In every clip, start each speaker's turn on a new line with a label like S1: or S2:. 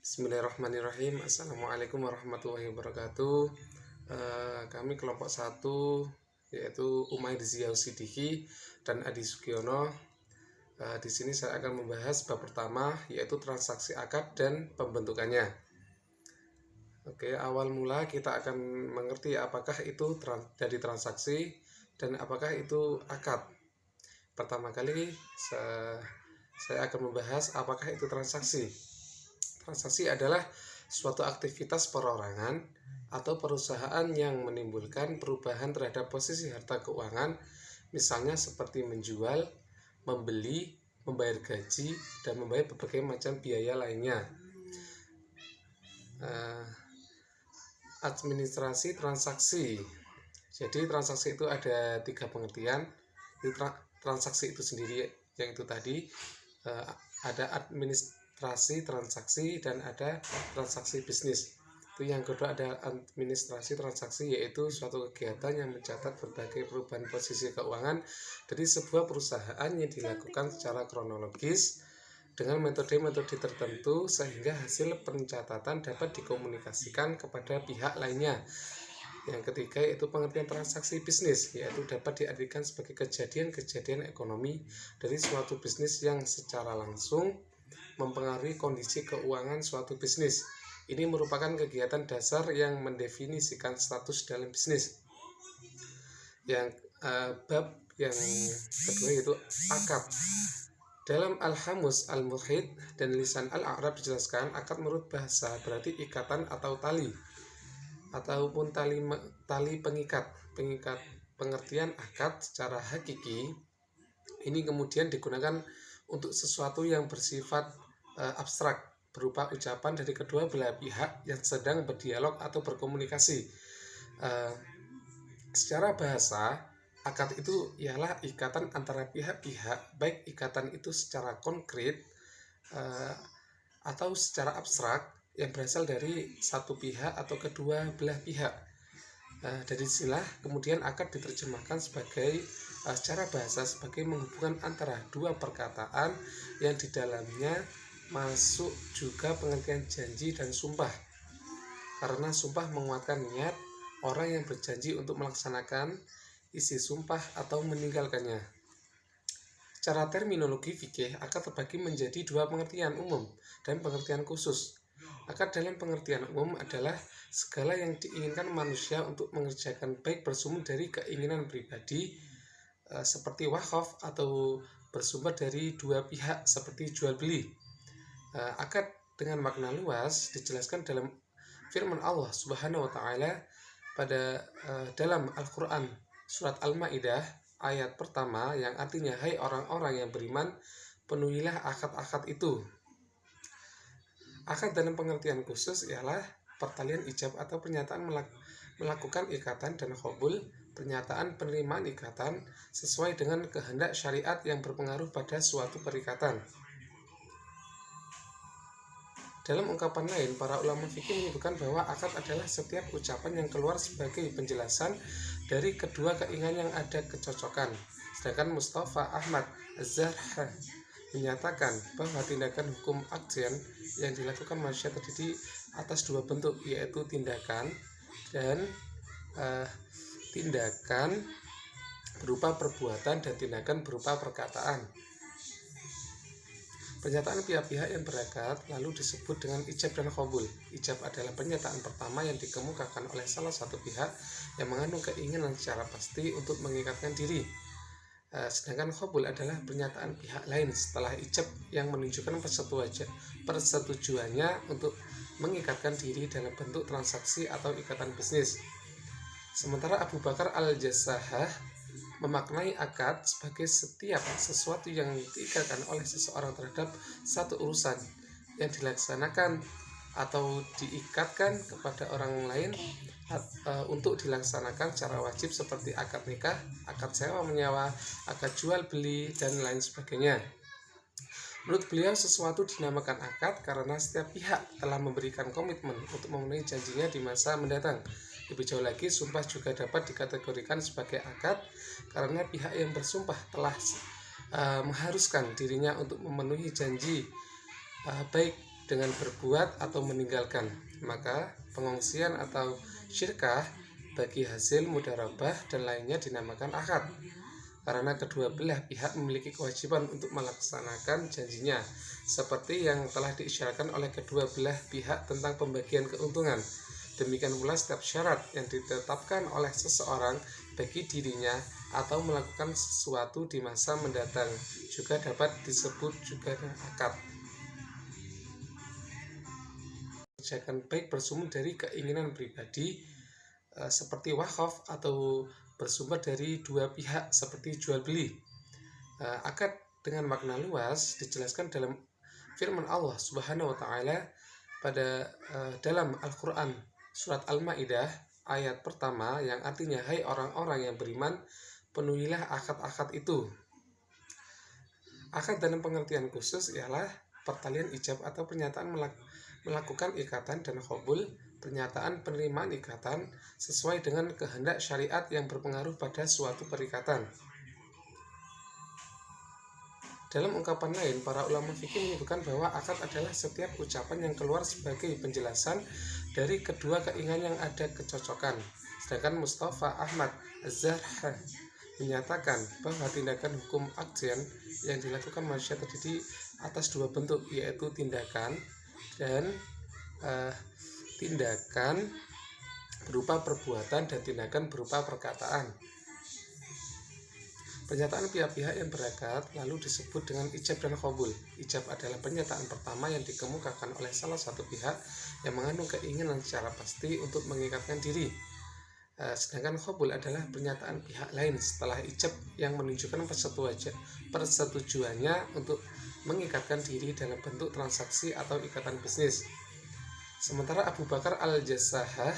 S1: Bismillahirrahmanirrahim. Assalamualaikum warahmatullahi wabarakatuh. Kami kelompok 1 yaitu Umaid Ziyaul Sidiki dan Adi Sugiono. Di sini saya akan membahas bab pertama yaitu transaksi akad dan pembentukannya. Oke, awal mula kita akan mengerti apakah itu dari transaksi dan apakah itu akad. Pertama kali saya akan membahas apakah itu transaksi. Transaksi adalah suatu aktivitas perorangan atau perusahaan yang menimbulkan perubahan terhadap posisi harta keuangan, misalnya seperti menjual, membeli, membayar gaji, dan membayar berbagai macam biaya lainnya. Administrasi transaksi. Jadi transaksi itu ada 3 pengertian. Transaksi itu sendiri yang itu tadi, ada administrasi transaksi dan ada transaksi bisnis. Itu yang kedua ada administrasi transaksi, yaitu suatu kegiatan yang mencatat berbagai perubahan posisi keuangan dari sebuah perusahaan yang dilakukan secara kronologis dengan metode-metode tertentu sehingga hasil pencatatan dapat dikomunikasikan kepada pihak lainnya. Yang ketiga yaitu pengertian transaksi bisnis, yaitu dapat diartikan sebagai kejadian-kejadian ekonomi dari suatu bisnis yang secara langsung mempengaruhi kondisi keuangan suatu bisnis. Ini merupakan kegiatan dasar yang mendefinisikan status dalam bisnis. Yang bab yang kedua yaitu akad. Dalam Al-Hamus Al-Muhit dan Lisan Al-A'rab dijelaskan akad menurut bahasa berarti ikatan atau tali ataupun tali pengikat. Pengertian akad secara hakiki ini kemudian digunakan untuk sesuatu yang bersifat abstrak berupa ucapan dari kedua belah pihak yang sedang berdialog atau berkomunikasi. Secara bahasa, akad itu ialah ikatan antara pihak-pihak, baik ikatan itu secara konkret atau secara abstrak yang berasal dari satu pihak atau kedua belah pihak. Dari sinilah kemudian akad diterjemahkan sebagai secara bahasa sebagai menghubungkan antara dua perkataan yang di dalamnya masuk juga pengertian janji dan sumpah, karena sumpah menguatkan niat orang yang berjanji untuk melaksanakan isi sumpah atau meninggalkannya. Secara terminologi fikih, akad terbagi menjadi 2 pengertian umum dan pengertian khusus. Akad dalam pengertian umum adalah segala yang diinginkan manusia untuk mengerjakan baik bersumber dari keinginan pribadi seperti wakaf atau bersumber dari dua pihak seperti jual beli. Akad dengan makna luas dijelaskan dalam firman Allah Subhanahu wa taala pada dalam Al-Qur'an surat Al-Maidah ayat pertama yang artinya hai orang-orang yang beriman, penuhilah akad-akad itu. Akad dalam pengertian khusus ialah pertalian ijab atau pernyataan melakukan ikatan dan qabul, pernyataan penerimaan ikatan sesuai dengan kehendak syariat yang berpengaruh pada suatu perikatan. Dalam ungkapan lain, para ulama fikih menyebutkan bahwa akad adalah setiap ucapan yang keluar sebagai penjelasan dari kedua keinginan yang ada kecocokan. Sedangkan Mustafa Ahmad Az-Zarh menyatakan bahwa tindakan hukum akdien yang dilakukan manusia terdiri atas 2 bentuk, yaitu tindakan dan tindakan berupa perbuatan dan tindakan berupa perkataan. Pernyataan pihak-pihak yang berakad lalu disebut dengan ijab dan qabul. Ijab adalah pernyataan pertama yang dikemukakan oleh salah satu pihak yang mengandung keinginan secara pasti untuk mengikatkan diri. Sedangkan qabul adalah pernyataan pihak lain setelah ijab yang menunjukkan persetujuannya untuk mengikatkan diri dalam bentuk transaksi atau ikatan bisnis. Sementara Abu Bakar Al-Jassah memaknai akad sebagai setiap sesuatu yang diikatkan oleh seseorang terhadap satu urusan yang dilaksanakan atau diikatkan kepada orang lain untuk dilaksanakan secara wajib seperti akad nikah, akad sewa menyewa, akad jual beli, dan lain sebagainya. Menurut beliau, sesuatu dinamakan akad karena setiap pihak telah memberikan komitmen untuk memenuhi janjinya di masa mendatang. Lebih jauh lagi, sumpah juga dapat dikategorikan sebagai akad karena pihak yang bersumpah telah mengharuskan dirinya untuk memenuhi janji baik dengan berbuat atau meninggalkan, maka pengongsian atau syirkah bagi hasil mudharabah dan lainnya dinamakan akad, karena kedua belah pihak memiliki kewajiban untuk melaksanakan janjinya, seperti yang telah diisyaratkan oleh kedua belah pihak tentang pembagian keuntungan. Demikian pula setiap syarat yang ditetapkan oleh seseorang bagi dirinya atau melakukan sesuatu di masa mendatang juga dapat disebut juga akad. Kerjakan baik bersumber dari keinginan pribadi seperti wakaf atau bersumber dari dua pihak seperti jual beli. Akad dengan makna luas dijelaskan dalam firman Allah Subhanahu wa taala pada dalam Al-Qur'an surat Al-Maidah ayat pertama yang artinya, hai orang-orang yang beriman, penuhilah akad-akad itu. Akad dalam pengertian khusus ialah pertalian ijab atau pernyataan melakukan ikatan dan qabul, pernyataan penerimaan ikatan sesuai dengan kehendak syariat yang berpengaruh pada suatu perikatan. Dalam ungkapan lain, para ulama fikih menyebutkan bahwa akad adalah setiap ucapan yang keluar sebagai penjelasan dari kedua keinginan yang ada kecocokan. Sedangkan Mustafa Ahmad Az-Zarh menyatakan bahwa tindakan hukum akjen yang dilakukan manusia terdiri atas dua bentuk, yaitu tindakan dan tindakan berupa perbuatan dan tindakan berupa perkataan. Pernyataan pihak-pihak yang berakad lalu disebut dengan ijab dan qabul. Ijab adalah pernyataan pertama yang dikemukakan oleh salah satu pihak yang mengandung keinginan secara pasti untuk mengikatkan diri. Sedangkan qabul adalah pernyataan pihak lain setelah ijab yang menunjukkan persetujuannya untuk mengikatkan diri dalam bentuk transaksi atau ikatan bisnis. Sementara Abu Bakar Al-Jassahah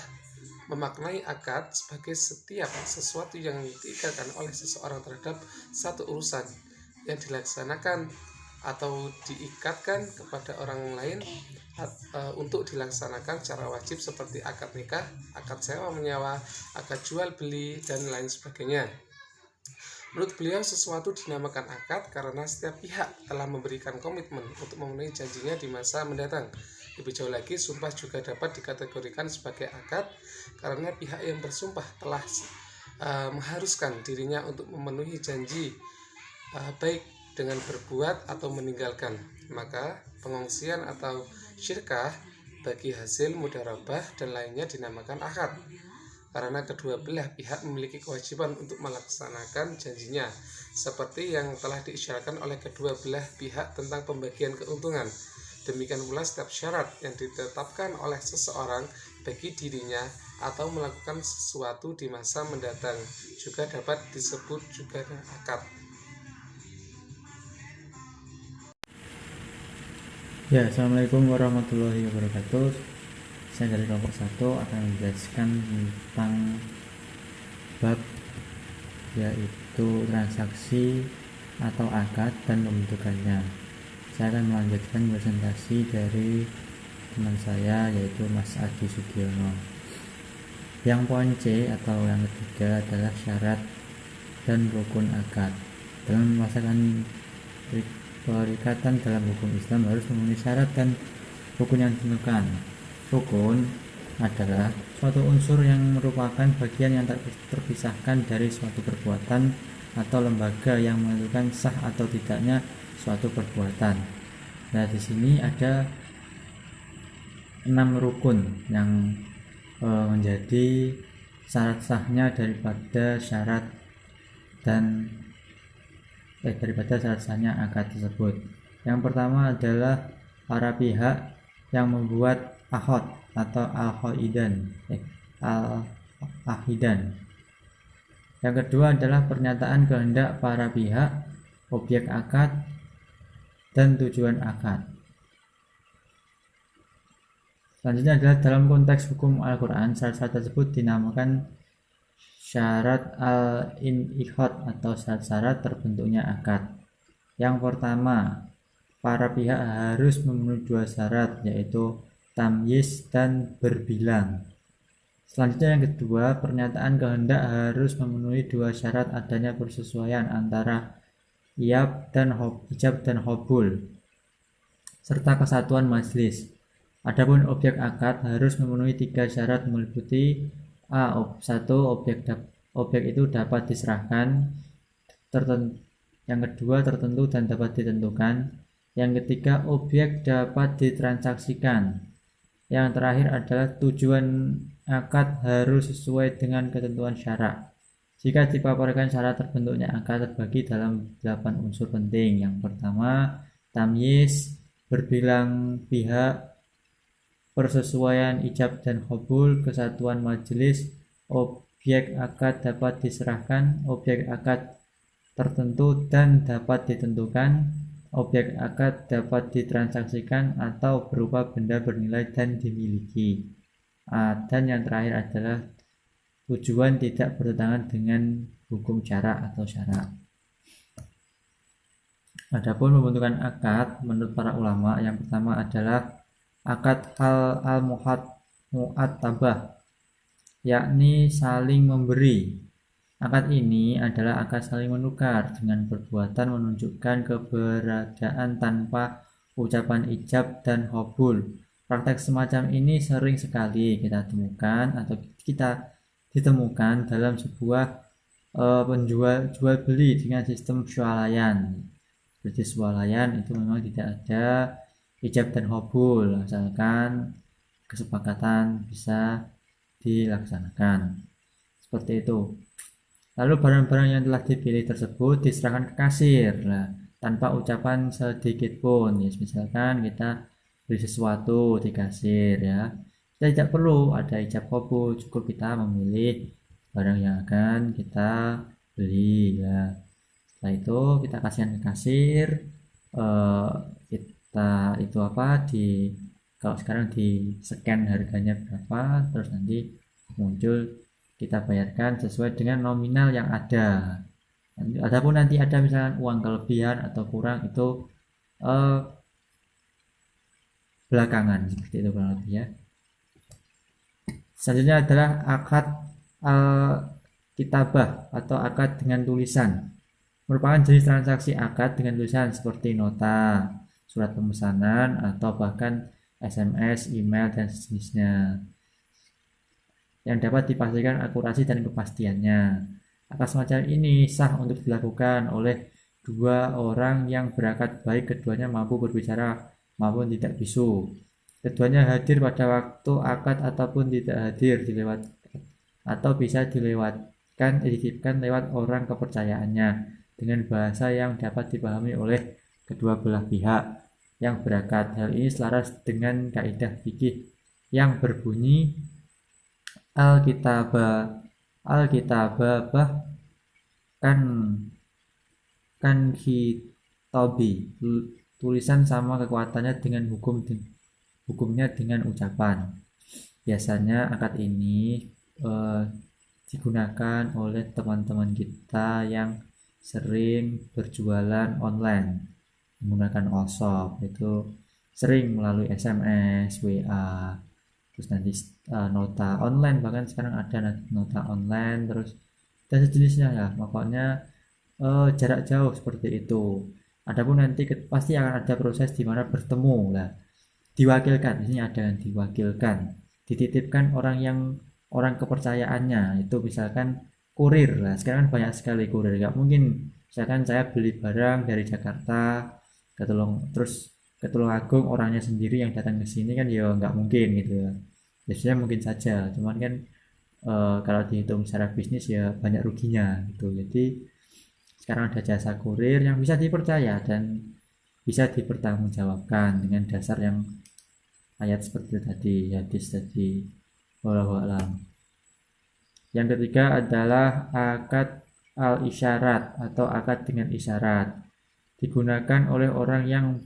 S1: memaknai akad sebagai setiap sesuatu yang diikatkan oleh seseorang terhadap satu urusan yang dilaksanakan atau diikatkan kepada orang lain untuk dilaksanakan secara wajib, seperti akad nikah, akad sewa menyewa, akad jual beli, dan lain sebagainya. Menurut beliau, sesuatu dinamakan akad karena setiap pihak telah memberikan komitmen untuk memenuhi janjinya di masa mendatang. Lebih jauh lagi, sumpah juga dapat dikategorikan sebagai akad karena pihak yang bersumpah telah mengharuskan dirinya untuk memenuhi janji baik dengan berbuat atau meninggalkan, maka pengongsian atau syirkah bagi hasil mudharabah dan lainnya dinamakan akad, karena kedua belah pihak memiliki kewajiban untuk melaksanakan janjinya, seperti yang telah diisyaratkan oleh kedua belah pihak tentang pembagian keuntungan. Demikian pula setiap syarat yang ditetapkan oleh seseorang bagi dirinya atau melakukan sesuatu di masa mendatang juga dapat disebut juga akad.
S2: Ya, Assalamualaikum warahmatullahi wabarakatuh. Saya dari kelompok 1 akan menjelaskan tentang bab yaitu transaksi atau akad dan pembentukannya. Saya akan melanjutkan presentasi dari teman saya yaitu Mas Adi Sugiono. Yang poin C atau yang ketiga adalah syarat dan rukun akad. Dalam melaksanakan perikatan dalam hukum Islam harus memenuhi syarat dan rukun yang ditentukan. Rukun adalah suatu unsur yang merupakan bagian yang tak terpisahkan dari suatu perbuatan atau lembaga yang menentukan sah atau tidaknya suatu perbuatan. Nah, di sini ada 6 rukun yang menjadi syarat sahnya daripada syarat sahnya akad tersebut. Yang pertama adalah para pihak yang membuat akhad atau al-ahidan. Yang kedua adalah pernyataan kehendak para pihak, objek akad, dan tujuan akad. Selanjutnya adalah dalam konteks hukum Al-Quran, syarat-syarat tersebut dinamakan syarat al-in'iqad atau syarat-syarat terbentuknya akad. Yang pertama, para pihak harus memenuhi 2 syarat, yaitu tamyiz dan berbilang. Selanjutnya yang kedua, pernyataan kehendak harus memenuhi 2 syarat adanya persesuaian antara ijab dan qabul. serta kesatuan majelis. Adapun objek akad harus memenuhi 3 syarat meliputi A. 1. Objek itu dapat diserahkan, yang kedua tertentu dan dapat ditentukan, yang ketiga objek dapat ditransaksikan, yang terakhir adalah tujuan akad harus sesuai dengan ketentuan syarak. Jika dipaparkan syarat terbentuknya akad terbagi dalam 8 unsur penting. Yang pertama, tamyiz, berbilang pihak, persesuaian ijab dan qabul, kesatuan majelis, objek akad dapat diserahkan, objek akad tertentu dan dapat ditentukan, objek akad dapat ditransaksikan atau berupa benda bernilai dan dimiliki. Dan yang terakhir adalah tujuan tidak bertentangan dengan hukum syarak atau syarak. Adapun pembentukan akad menurut para ulama, yang pertama adalah akad al-mu'attabah, yakni saling memberi. Akad ini adalah akad saling menukar dengan perbuatan menunjukkan keberadaan tanpa ucapan ijab dan qabul. Praktek semacam ini sering sekali kita ditemukan dalam sebuah jual beli dengan sistem swalayan. Jadi swalayan itu memang tidak ada ijab dan qabul, asalkan kesepakatan bisa dilaksanakan. Seperti itu. Lalu barang-barang yang telah dipilih tersebut diserahkan ke kasir tanpa ucapan sedikit pun. Misalkan kita beli sesuatu di kasir kita tidak perlu ada ijab qabul, cukup kita memilih barang yang akan kita beli Setelah itu kita kasihkan ke kasir, kalau sekarang di scan harganya berapa, terus nanti muncul kita bayarkan sesuai dengan nominal yang ada. Adapun nanti ada misalkan uang kelebihan atau kurang, itu belakangan, seperti itu kurang lebih Selanjutnya adalah akad kitabah atau akad dengan tulisan. Merupakan jenis transaksi akad dengan tulisan seperti nota, surat pemesanan, atau bahkan SMS, email, dan sejenisnya, yang dapat dipastikan akurasi dan kepastiannya. Akad semacam ini sah untuk dilakukan oleh dua orang yang berakad, baik keduanya mampu berbicara maupun tidak bisu. Keduanya hadir pada waktu akad ataupun tidak hadir, atau bisa dititipkan lewat orang kepercayaannya dengan bahasa yang dapat dipahami oleh kedua belah pihak yang berakad. Hal ini selaras dengan kaidah fikih yang berbunyi al-kitabah kan khitabi, tulisan sama kekuatannya dengan hukumnya dengan ucapan. Biasanya akad ini digunakan oleh teman-teman kita yang sering berjualan online menggunakan all-shop, itu sering melalui SMS, WA, terus nanti nota online, bahkan sekarang ada nota online terus dan sejenisnya pokoknya jarak jauh seperti itu. Adapun nanti pasti akan ada proses di mana bertemu diwakilkan, di sini ada yang diwakilkan, dititipkan orang kepercayaannya, itu misalkan kurir sekarang banyak sekali kurir. Nggak mungkin misalkan saya beli barang dari Jakarta ke Tulungagung, orangnya sendiri yang datang ke sini kan nggak mungkin gitu biasanya mungkin saja, cuman kan kalau dihitung secara bisnis banyak ruginya gitu. Jadi sekarang ada jasa kurir yang bisa dipercaya dan bisa dipertanggungjawabkan dengan dasar yang ayat seperti tadi, hadis tadi. Wallahu a'lam. Yang ketiga adalah akad al-isyarat atau akad dengan isyarat, digunakan oleh orang yang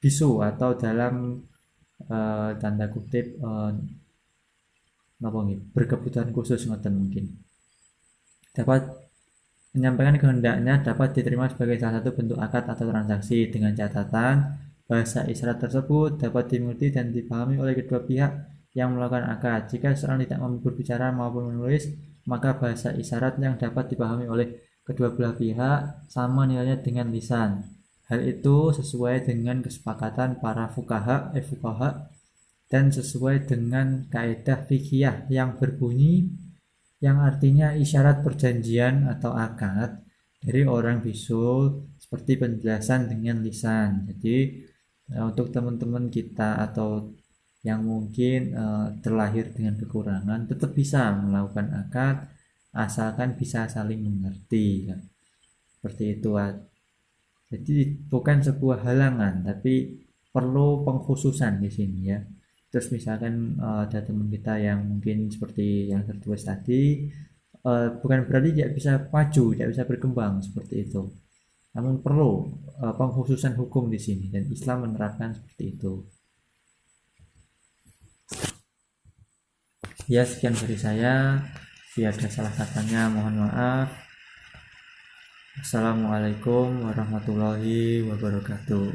S2: bisu atau dalam tanda kutip berkebutuhan khusus mungkin dapat menyampaikan kehendaknya, dapat diterima sebagai salah satu bentuk akad atau transaksi, dengan catatan bahasa isyarat tersebut dapat dimengerti dan dipahami oleh kedua pihak yang melakukan akad. Jika seorang tidak mampu berbicara maupun menulis, maka bahasa isyarat yang dapat dipahami oleh kedua belah pihak sama nilainya dengan lisan. Hal itu sesuai dengan kesepakatan para fuqaha dan sesuai dengan kaidah fikih yang berbunyi yang artinya isyarat perjanjian atau akad dari orang bisul seperti penjelasan dengan lisan. Jadi untuk teman-teman kita atau yang mungkin terlahir dengan kekurangan tetap bisa melakukan akad asalkan bisa saling mengerti kan. Seperti itu. Jadi bukan sebuah halangan, tapi perlu pengkhususan di sini ya. Terus misalkan ada teman kita yang mungkin seperti yang tertulis tadi, bukan berarti tidak bisa maju, tidak bisa berkembang seperti itu. Namun perlu pengkhususan hukum di sini dan Islam menerapkan seperti itu. Ya sekian dari saya. Jika ada salah katanya mohon maaf. Assalamualaikum warahmatullahi wabarakatuh.